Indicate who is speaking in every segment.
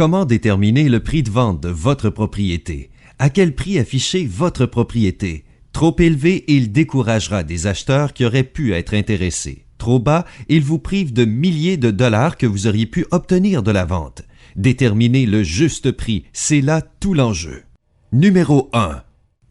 Speaker 1: Comment déterminer le prix de vente de votre propriété? À quel prix afficher votre propriété? Trop élevé, il découragera des acheteurs qui auraient pu être intéressés. Trop bas, il vous prive de milliers de dollars que vous auriez pu obtenir de la vente. Déterminer le juste prix, c'est là tout l'enjeu. Numéro 1.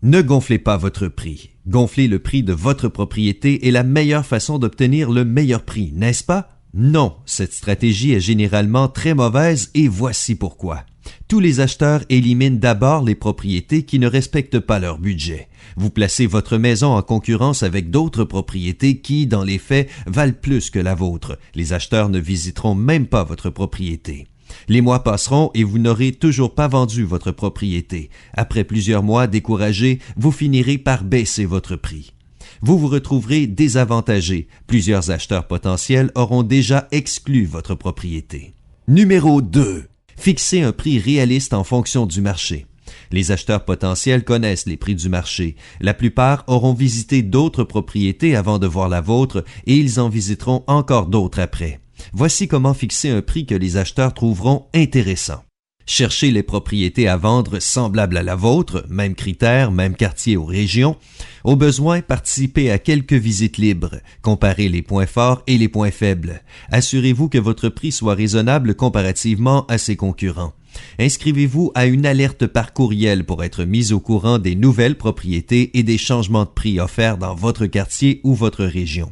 Speaker 1: Ne gonflez pas votre prix. Gonfler le prix de votre propriété est la meilleure façon d'obtenir le meilleur prix, n'est-ce pas? Non, cette stratégie est généralement très mauvaise et voici pourquoi. Tous les acheteurs éliminent d'abord les propriétés qui ne respectent pas leur budget. Vous placez votre maison en concurrence avec d'autres propriétés qui, dans les faits, valent plus que la vôtre. Les acheteurs ne visiteront même pas votre propriété. Les mois passeront et vous n'aurez toujours pas vendu votre propriété. Après plusieurs mois découragés, vous finirez par baisser votre prix. Vous vous retrouverez désavantagé. Plusieurs acheteurs potentiels auront déjà exclu votre propriété. Numéro 2. Fixez un prix réaliste en fonction du marché. Les acheteurs potentiels connaissent les prix du marché. La plupart auront visité d'autres propriétés avant de voir la vôtre et ils en visiteront encore d'autres après. Voici comment fixer un prix que les acheteurs trouveront intéressant. Cherchez les propriétés à vendre semblables à la vôtre, mêmes critères, même quartier ou région. Au besoin, participez à quelques visites libres. Comparez les points forts et les points faibles. Assurez-vous que votre prix soit raisonnable comparativement à ses concurrents. Inscrivez-vous à une alerte par courriel pour être mis au courant des nouvelles propriétés et des changements de prix offerts dans votre quartier ou votre région.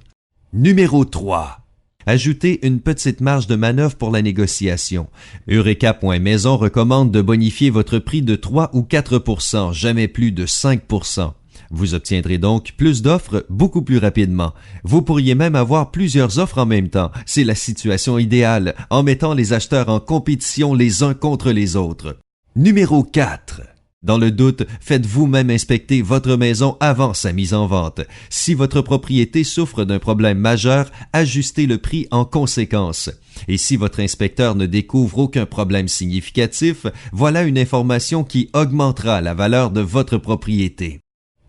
Speaker 1: Numéro 3. Ajoutez une petite marge de manœuvre pour la négociation. Eureka.maison recommande de bonifier votre prix de 3 ou 4%, jamais plus de 5%. Vous obtiendrez donc plus d'offres beaucoup plus rapidement. Vous pourriez même avoir plusieurs offres en même temps. C'est la situation idéale, en mettant les acheteurs en compétition les uns contre les autres. Numéro 4. Dans le doute, faites vous-même inspecter votre maison avant sa mise en vente. Si votre propriété souffre d'un problème majeur, ajustez le prix en conséquence. Et si votre inspecteur ne découvre aucun problème significatif, voilà une information qui augmentera la valeur de votre propriété.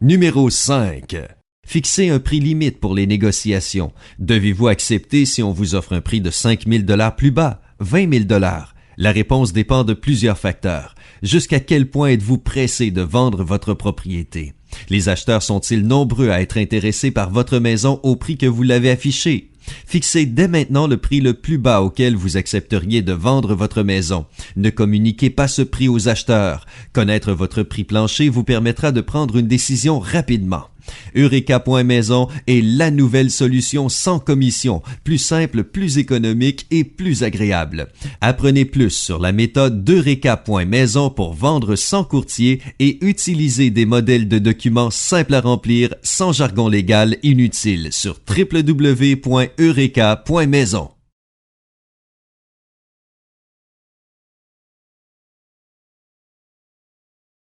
Speaker 1: Numéro 5. Fixez un prix limite pour les négociations. Devez-vous accepter si on vous offre un prix de 5 000 $ plus bas, 20 000 $? La réponse dépend de plusieurs facteurs. Jusqu'à quel point êtes-vous pressé de vendre votre propriété? Les acheteurs sont-ils nombreux à être intéressés par votre maison au prix que vous l'avez affiché? Fixez dès maintenant le prix le plus bas auquel vous accepteriez de vendre votre maison. Ne communiquez pas ce prix aux acheteurs. Connaître votre prix plancher vous permettra de prendre une décision rapidement. Eureka.maison est la nouvelle solution sans commission, plus simple, plus économique et plus agréable. Apprenez plus sur la méthode d'Eureka.maison pour vendre sans courtier et utiliser des modèles de documents simples à remplir sans jargon légal inutile sur www.eureka.maison.